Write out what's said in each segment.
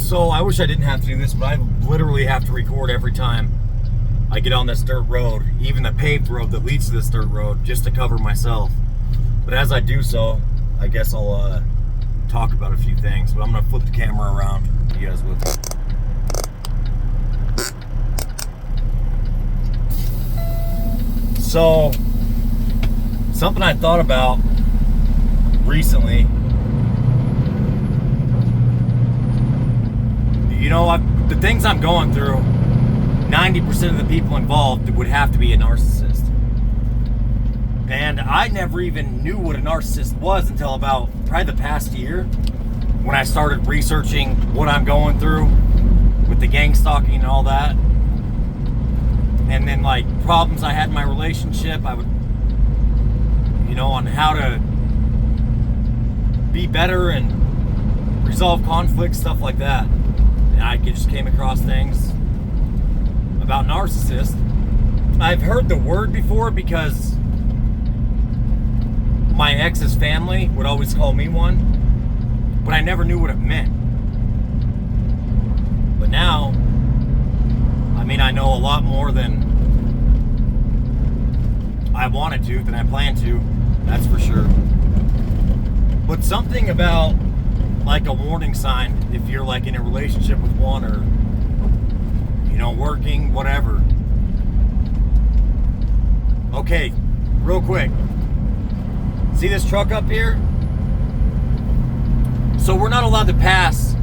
So I wish I didn't have to do this, but I literally have to record every time I get on this dirt road, even the paved road that leads to this dirt road, just to cover myself. But as I do so, I guess I'll talk about a few things. But I'm gonna flip the camera around. You guys with me? So, something I thought about recently. You know, the things I'm going through, 90% of the people involved would have to be a narcissist. And I never even knew what a narcissist was until about probably the past year, when I started researching what I'm going through with the gang stalking and all that. And then like problems I had in my relationship, I would, you know, on how to be better and resolve conflicts, stuff like that. And I just came across things about narcissists. I've heard the word before because my ex's family would always call me one, but I never knew what it meant. But now, I mean, I know a lot more than I wanted to, than I planned to, that's for sure. But something about like a warning sign if you're like in a relationship with one, or you know, working, whatever. Okay, real quick, see this truck up here? So we're not allowed to pass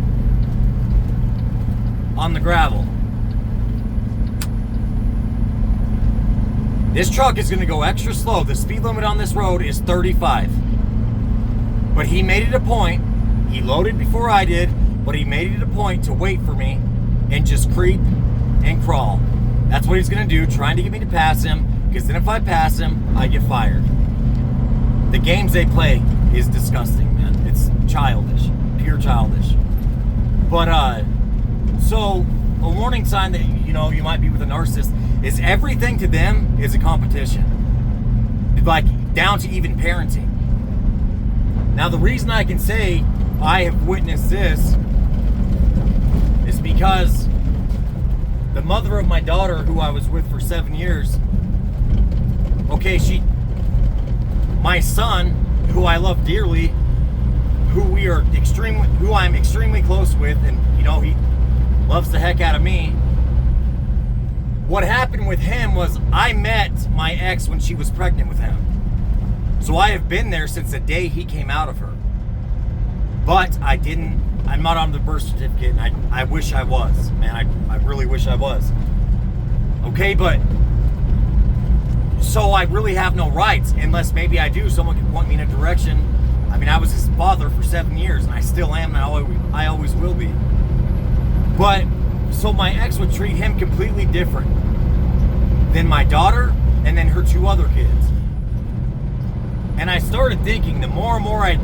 on the gravel. This truck is going to go extra slow. The speed limit on this road is 35. But he made it a point. He loaded before I did, but he made it a point to wait for me and just creep and crawl. That's what he's going to do, trying to get me to pass him, because then if I pass him, I get fired. The games they play is disgusting, man. It's childish, pure childish. But, so a warning sign that, you know, you might be with a narcissist is everything to them is a competition. Like, down to even parenting. Now, the reason I can say I have witnessed this is because the mother of my daughter, who I was with for 7 years, okay, my son, who I love dearly, who I'm extremely close with, and you know, he loves the heck out of me. What happened with him was I met my ex when she was pregnant with him. So I have been there since the day he came out of her. But I'm not on the birth certificate, and I wish I was. Man, I really wish I was. Okay, but so I really have no rights, unless maybe I do. Someone can point me in a direction. I mean, I was his father for 7 years, and I still am, and I always will be. But, so my ex would treat him completely different than my daughter, and then her 2 other kids. And I started thinking, the more and more I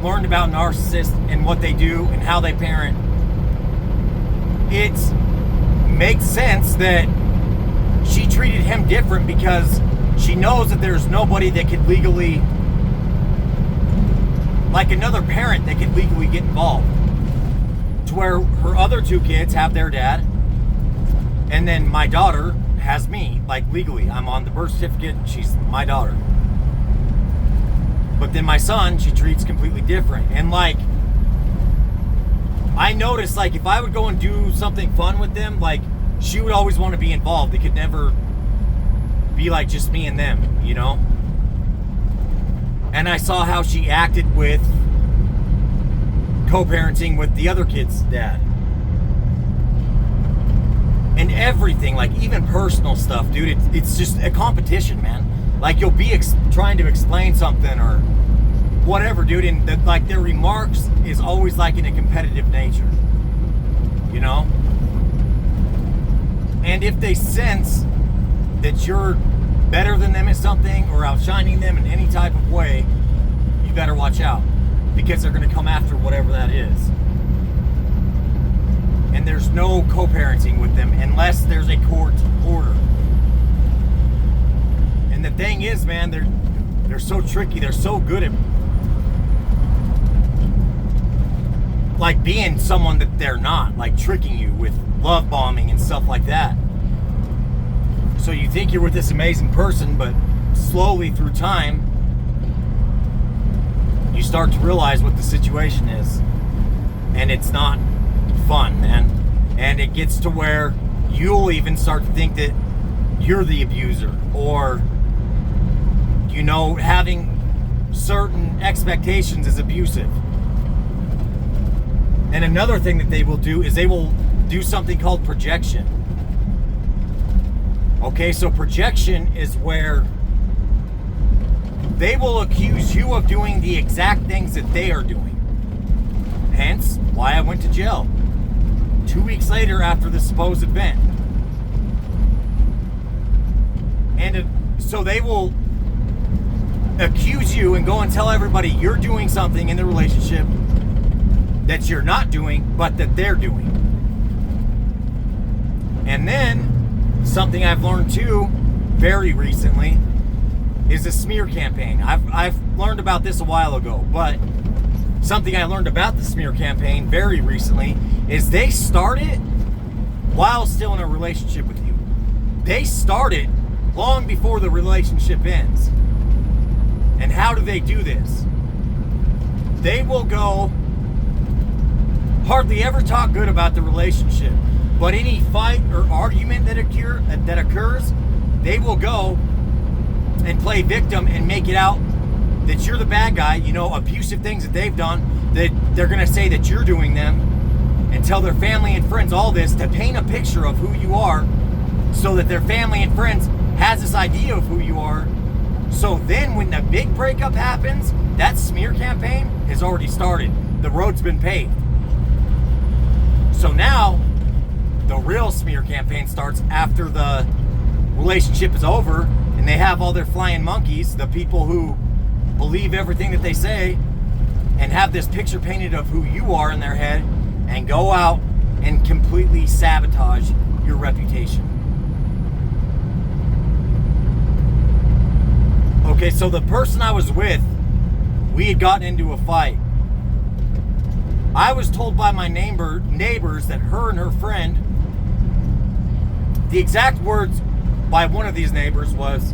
learned about narcissists and what they do and how they parent, it makes sense that she treated him different because she knows that there's nobody that could legally, like another parent that could legally get involved. To where her other 2 kids have their dad, and then my daughter has me, like legally. I'm on the birth certificate, she's my daughter. But then my son, she treats completely different. And like, I noticed, like, if I would go and do something fun with them, like, she would always want to be involved. It could never be like just me and them, you know? And I saw how she acted with co-parenting with the other kid's dad. And everything, like even personal stuff, dude, it's just a competition, man. Like, you'll be trying to explain something or whatever, dude, and like their remarks is always like in a competitive nature, you know? And if they sense that you're better than them at something or outshining them in any type of way, you better watch out, because they're going to come after whatever that is. And there's no co-parenting with them unless there's a court order. And the thing is, man, they're so tricky. They're so good at like being someone that they're not, like tricking you with love bombing and stuff like that. So you think you're with this amazing person, but slowly through time, you start to realize what the situation is. And it's not fun, man. And it gets to where you'll even start to think that you're the abuser, or, you know, having certain expectations is abusive. And another thing that they will do is they will do something called projection. Okay, so projection is where they will accuse you of doing the exact things that they are doing. Hence, why I went to jail 2 weeks later after the supposed event. And so they will accuse you and go and tell everybody you're doing something in the relationship that you're not doing, but that they're doing. And then, something I've learned too, very recently, is a smear campaign. I've learned about this a while ago, but something I learned about the smear campaign very recently is they start it while still in a relationship with you. They start it long before the relationship ends. And how do they do this? They will go, hardly ever talk good about the relationship, but any fight or argument that occurs, they will go and play victim and make it out that you're the bad guy. You know, abusive things that they've done, that they're going to say that you're doing them, and tell their family and friends all this to paint a picture of who you are, so that their family and friends has this idea of who you are. So then when the big breakup happens, that smear campaign has already started. The road's been paved. So now the real smear campaign starts after the relationship is over and they have all their flying monkeys, the people who believe everything that they say and have this picture painted of who you are in their head, and go out and completely sabotage your reputation. Okay, so the person I was with, we had gotten into a fight. I was told by my neighbors that her and her friend, the exact words by one of these neighbors was,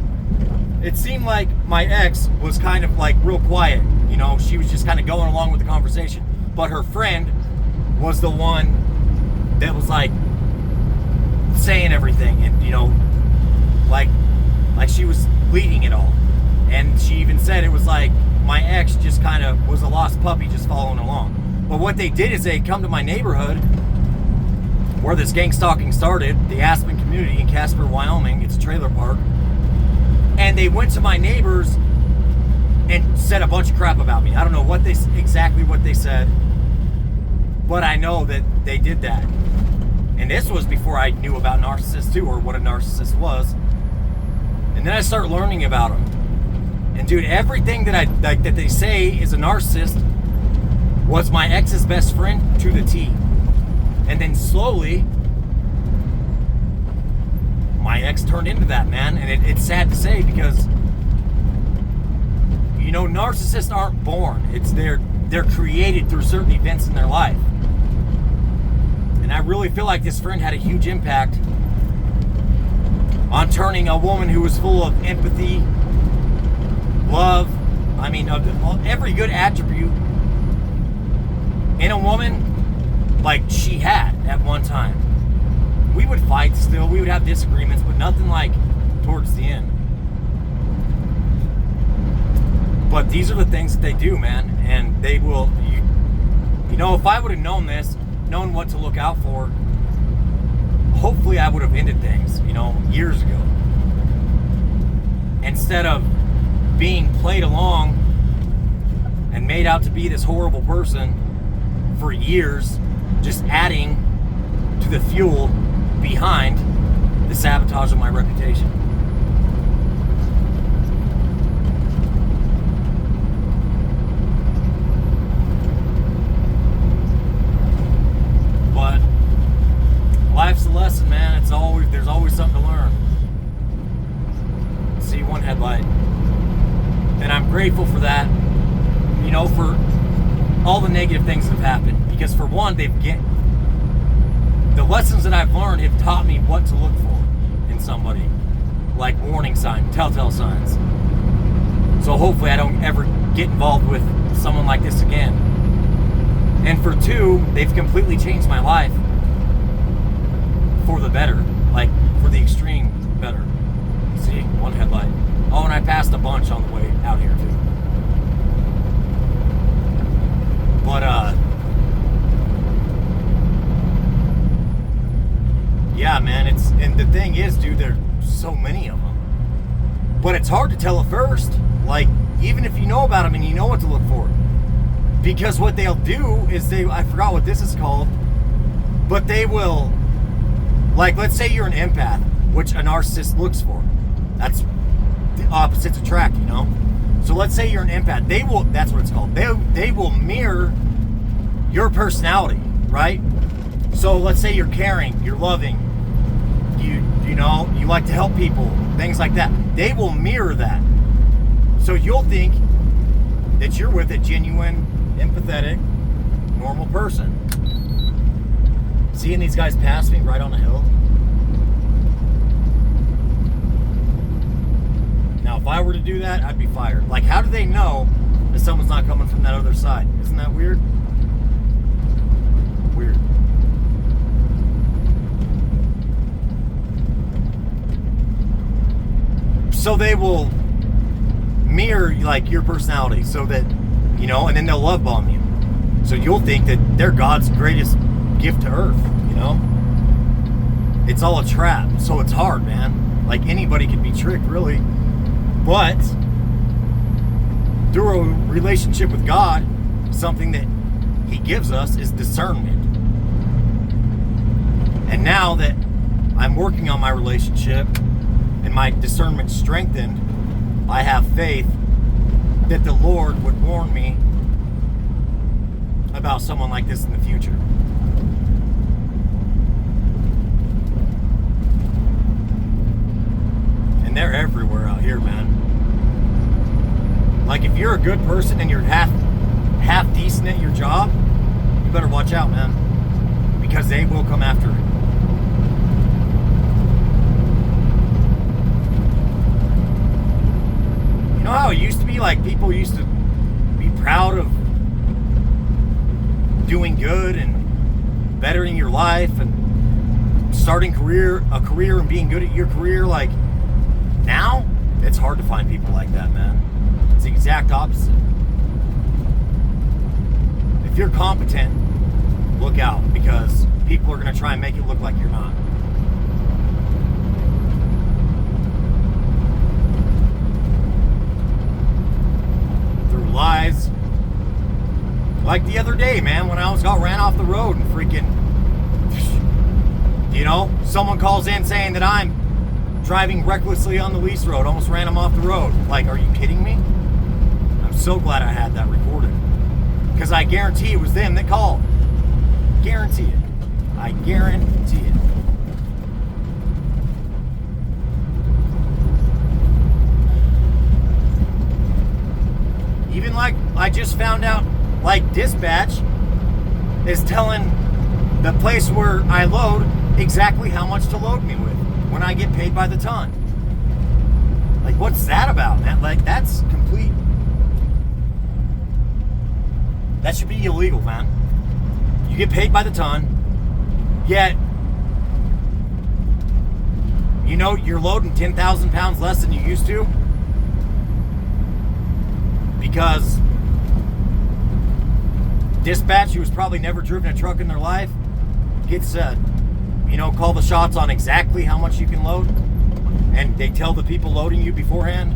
it seemed like my ex was kind of like real quiet. You know, she was just kind of going along with the conversation. But her friend was the one that was like saying everything, and, you know, like she was leading it all. And she even said it was like my ex just kind of was a lost puppy just following along. But what they did is they come to my neighborhood where this gang stalking started, the Aspen community in Casper, Wyoming. It's a trailer park. And they went to my neighbors and said a bunch of crap about me. I don't know exactly what they said, but I know that they did that. And this was before I knew about narcissists too, or what a narcissist was. And then I started learning about them. And dude, everything that they say is a narcissist was my ex's best friend to the T. And then slowly, my ex turned into that, man. And it's sad to say, because, you know, narcissists aren't born. They're created through certain events in their life. And I really feel like this friend had a huge impact on turning a woman who was full of empathy, love, I mean, every good attribute in a woman, like she had at one time. We would fight still, we would have disagreements, but nothing like towards the end. But these are the things that they do, man, and they will, you know, if I would have known this, known what to look out for, hopefully I would have ended things, you know, years ago. Instead of being played along and made out to be this horrible person for years, just adding to the fuel behind the sabotage of my reputation. But life's a lesson, man. There's always something to learn. See one headlight. And I'm grateful for that, you know, for all the negative things that have happened. Because for one, the lessons that I've learned have taught me what to look for in somebody, like warning signs, telltale signs. So hopefully I don't ever get involved with someone like this again. And for two, they've completely changed my life for the better, like for the extreme better. See, one headlight. Oh, and I passed a bunch on the way out here too. But yeah, man, and the thing is, dude, there's so many of them. But it's hard to tell at first, like, even if you know about them and you know what to look for. Because what they'll do is I forgot what this is called, but they will, like, let's say you're an empath, which a narcissist looks for. That's the opposites attract, you know? So let's say you're an empath. That's what it's called. They will mirror your personality, right? So let's say you're caring, you're loving, you know, you like to help people, things like that. They will mirror that. So you'll think that you're with a genuine, empathetic, normal person. Seeing these guys pass me right on the hill. Now, if I were to do that, I'd be fired. Like, how do they know that someone's not coming from that other side? Isn't that weird? Weird. So they will mirror, like, your personality so that, you know, and then they'll love bomb you. So you'll think that they're God's greatest gift to earth, you know? It's all a trap, so it's hard, man. Like, anybody can be tricked, really. But through a relationship with God, something that He gives us is discernment. And now that I'm working on my relationship and my discernment strengthened, I have faith that the Lord would warn me about someone like this in the future. And they're everywhere out here, man. Like, if you're a good person and you're half decent at your job, you better watch out, man. Because they will come after it. You know how it used to be? Like, people used to be proud of doing good and bettering your life and starting a career and being good at your career. Like, now, it's hard to find people like that, man. It's the exact opposite. If you're competent, look out, because people are going to try and make it look like you're not. Through lies. Like the other day, man, when I got ran off the road and freaking, you know, someone calls in saying that I'm driving recklessly on the lease road, almost ran them off the road. Like, are you kidding me? I'm so glad I had that recorded. Because I guarantee it was them that called. Guarantee it. I guarantee it. Even like, I just found out, like, dispatch is telling the place where I load exactly how much to load me with when I get paid by the ton. Like, what's that about, man? Like, that's complete. That should be illegal, man. You get paid by the ton, yet, you know, you're loading 10,000 pounds less than you used to because dispatch, who's probably never driven a truck in their life, gets you know, call the shots on exactly how much you can load, and they tell the people loading you beforehand.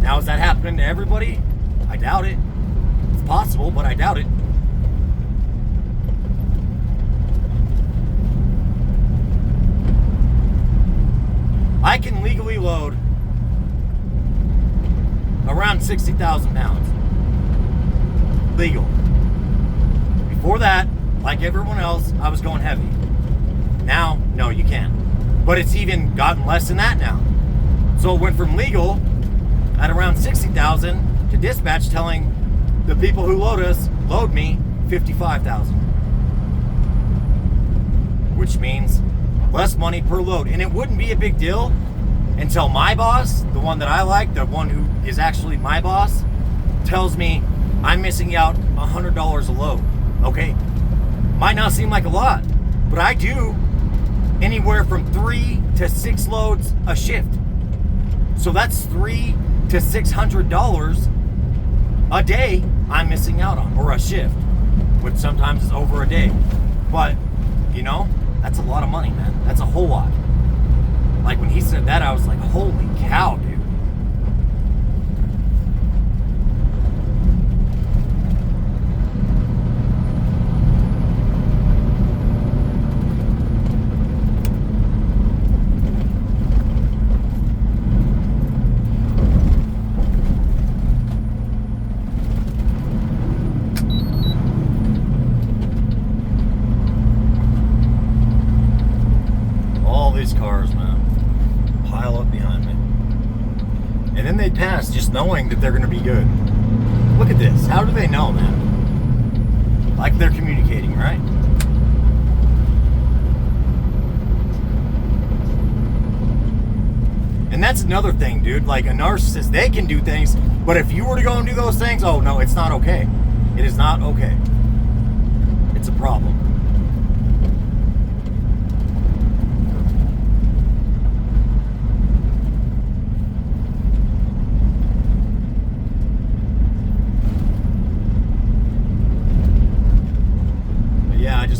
Now, is that happening to everybody? I doubt it. It's possible, but I doubt it. I can legally load around 60,000 pounds. Legal. Before that, like everyone else, I was going heavy. Now, no, you can't. But it's even gotten less than that now. So it went from legal at around 60,000 to dispatch telling the people who load me $55,000. Which means less money per load. And it wouldn't be a big deal until my boss, the one that I like, the one who is actually my boss, tells me I'm missing out $100 a load. Okay, might not seem like a lot, but I do anywhere from 3 to 6 loads a shift. So that's $300 to $600 a day I'm missing out on, or a shift, which sometimes is over a day. But, you know, that's a lot of money, man. That's a whole lot. Like, when he said that, I was like, holy cow, dude. Cars, man, pile up behind me, and then they pass just knowing that they're going to be good. Look at this. How do they know, man? Like they're communicating, right? And that's another thing, dude. Like a narcissist, they can do things, but if you were to go and do those things, oh no, it's not okay. It is not okay. It's a problem.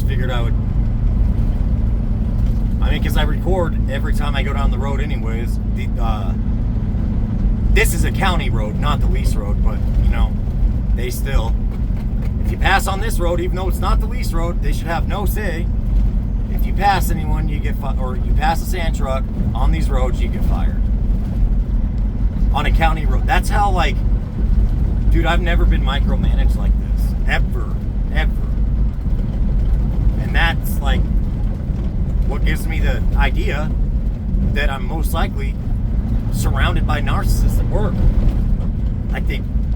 Figured I would, because I record every time I go down the road anyways. This is a county road, not the lease road, but, you know, they still, if you pass on this road, even though it's not the lease road, they should have no say. If you pass anyone, you get or you pass a sand truck on these roads, you get fired. On a county road. That's how, like, dude, I've never been micromanaged like this. Ever. And that's like what gives me the idea that I'm most likely surrounded by narcissists at work. Like,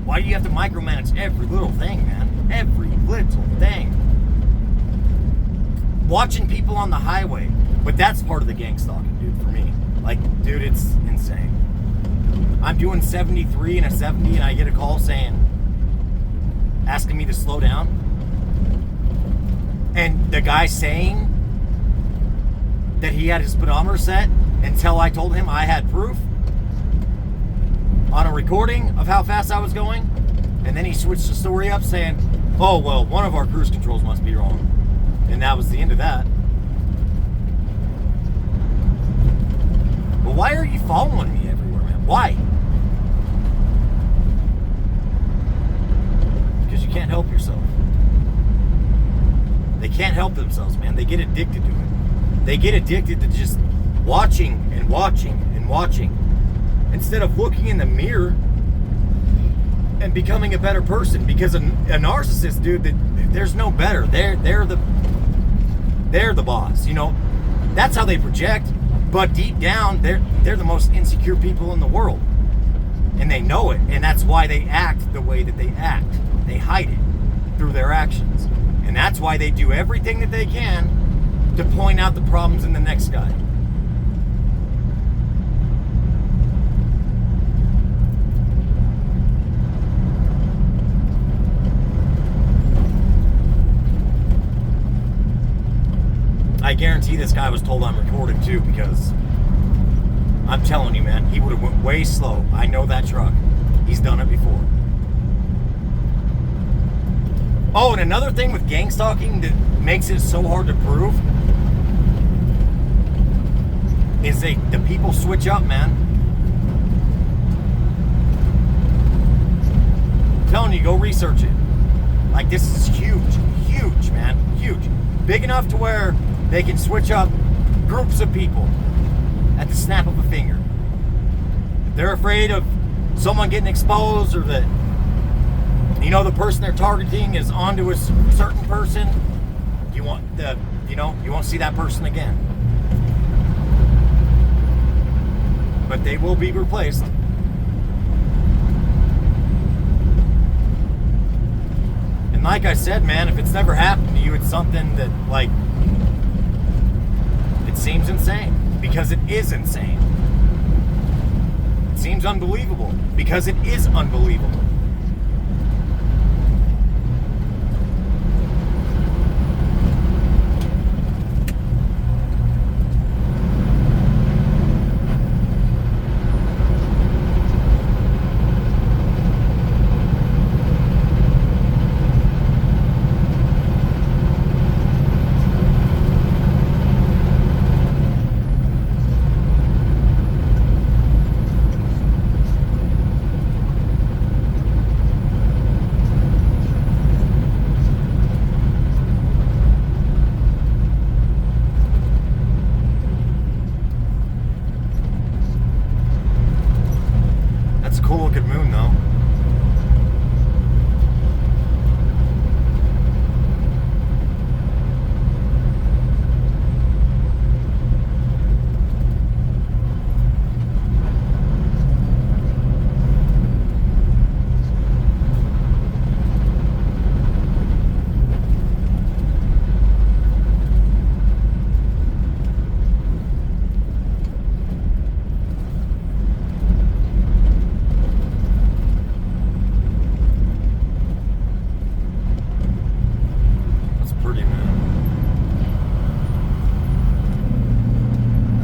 why do you have to micromanage every little thing, man? Every little thing. Watching people on the highway, but that's part of the gang stalking, dude, for me. Like, dude, it's insane. I'm doing 73 and a 70 and I get a call asking me to slow down. And the guy saying that he had his speedometer set until I told him I had proof on a recording of how fast I was going. And then he switched the story up saying, oh, well, one of our cruise controls must be wrong. And that was the end of that. But why are you following me everywhere, man? Why? Because you can't help yourself. They can't help themselves, man. They get addicted to it. They get addicted to just watching and watching and watching instead of looking in the mirror and becoming a better person. Because a narcissist, dude, there's no better. They're the boss. You know, that's how they project. But deep down, they're the most insecure people in the world, and they know it. And that's why they act the way that they act. They hide it through their actions. And that's why they do everything that they can to point out the problems in the next guy. I guarantee this guy was told I'm recording too, because I'm telling you, man, he would have went way slow. I know that truck. He's done it before. Oh, and another thing with gang stalking that makes it so hard to prove is the people switch up, man. I'm telling you, go research it. Like, this is huge, man, huge. Big enough to where they can switch up groups of people at the snap of a finger. If they're afraid of someone getting exposed, or that, you know, the person they're targeting is onto a certain person, you won't see that person again. But they will be replaced. And like I said, man, if it's never happened to you, it's something that, like, it seems insane because it is insane. It seems unbelievable because it is unbelievable. Cool looking moon though.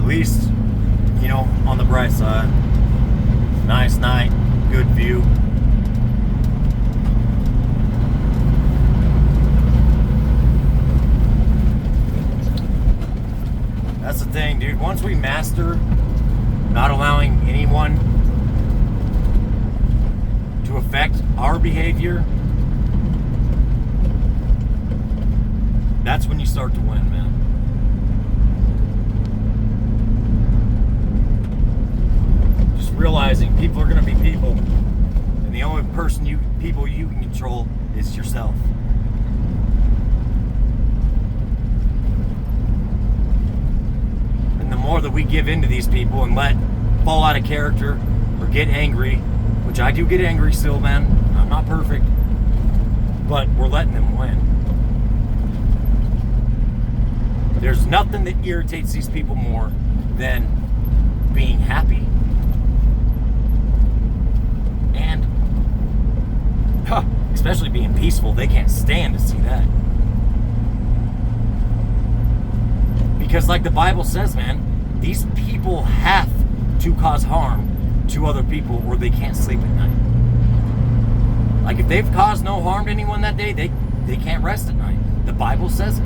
Least, you know, on the bright side. Nice night, good view. That's the thing, dude. Once we master not allowing anyone to affect our behavior, that's when you start to win, man. Realizing people are going to be people, and the only people you can control is yourself. And the more that we give into these people and let fall out of character or get angry, which I do get angry still, man. I'm not perfect, but we're letting them win. There's nothing that irritates these people more than being happy and especially being peaceful. They can't stand to see that. Because like the Bible says, man, these people have to cause harm to other people or they can't sleep at night. Like if they've caused no harm to anyone that day, they can't rest at night. The Bible says it.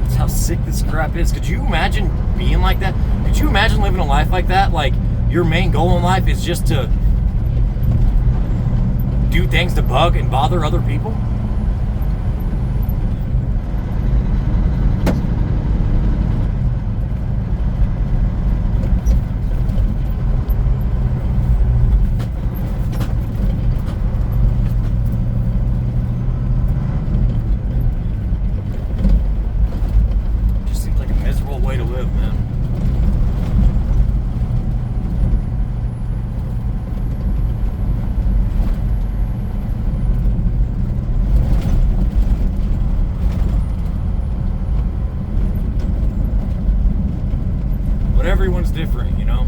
That's how sick this crap is. Could you imagine being like that? Could you imagine living a life like that? Like your main goal in life is just to do things to bug and bother other people? Just seems like a miserable way to live, man. But everyone's different, you know?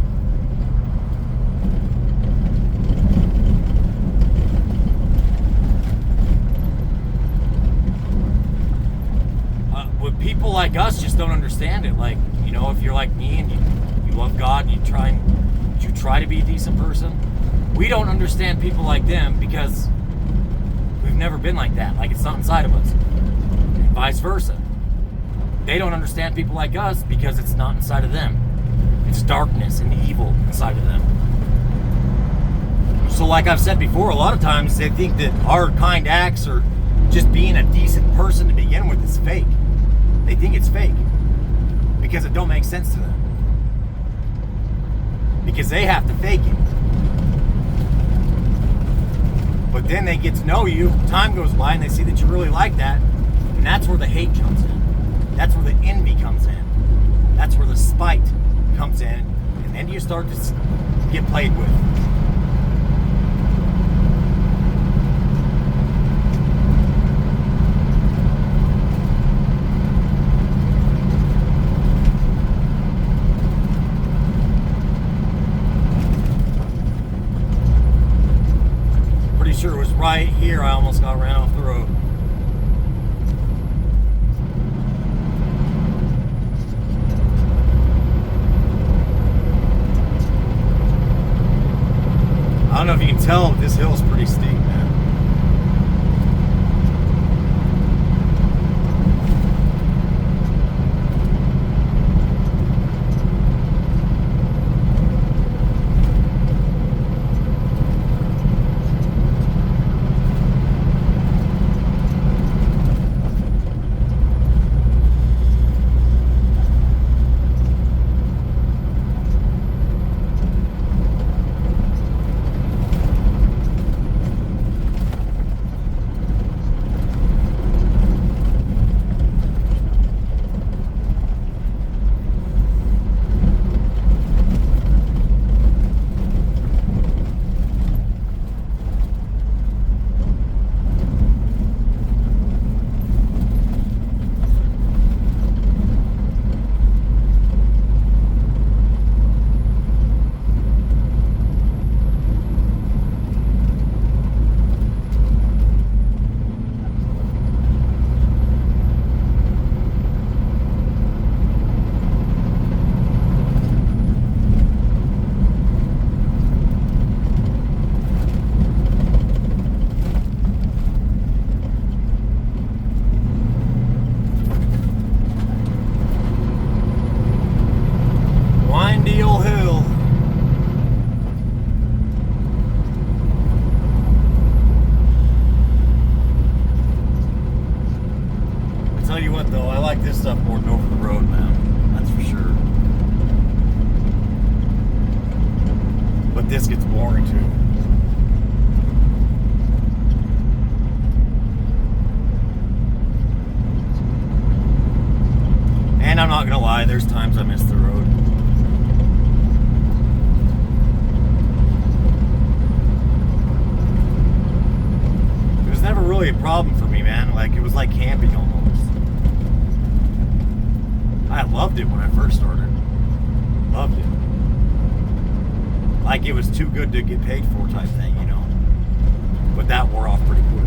But people like us just don't understand it. Like, you know, if you're like me and you love God and you try to be a decent person, we don't understand people like them because we've never been like that. Like, it's not inside of us. And vice versa. They don't understand people like us because it's not inside of them. It's darkness and evil inside of them. So like I've said before, a lot of times they think that our kind acts or just being a decent person to begin with is fake. They think it's fake because it don't make sense to them. Because they have to fake it. But then they get to know you, time goes by and they see that you really like that, and that's where the hate comes in. That's where the envy comes in. That's where the spite comes in. And then you start to get played with. Pretty sure it was right here I almost got ran off the road. I don't know if you can tell, but this hill is pretty steep, man. Windy old hill. I tell you what though, I like this stuff more than over the road, man. That's for sure. But this gets boring too. And I'm not gonna lie, there's times I miss the road. It was never really a problem for me, man. Like, it was like camping almost. I loved it when I first started. Loved it. Like it was too good to get paid for type thing, you know. But that wore off pretty quick.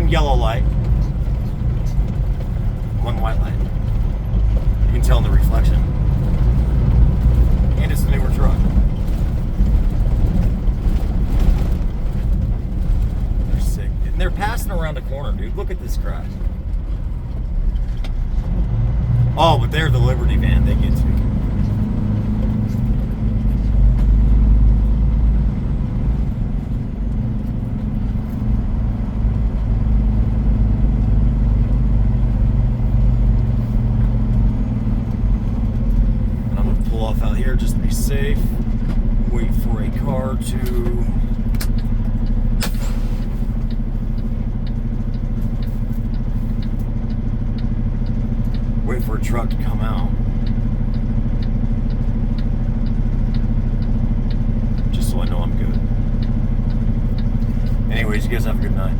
one yellow light, one white light. You can tell in the reflection. And it's a newer truck. They're sick. And they're passing around the corner, dude. Look at this crowd. Oh, but they're the Liberty van. They get to. Off out here just to be safe. Wait for a car to wait for a truck to come out. Just so I know I'm good. Anyways, you guys have a good night.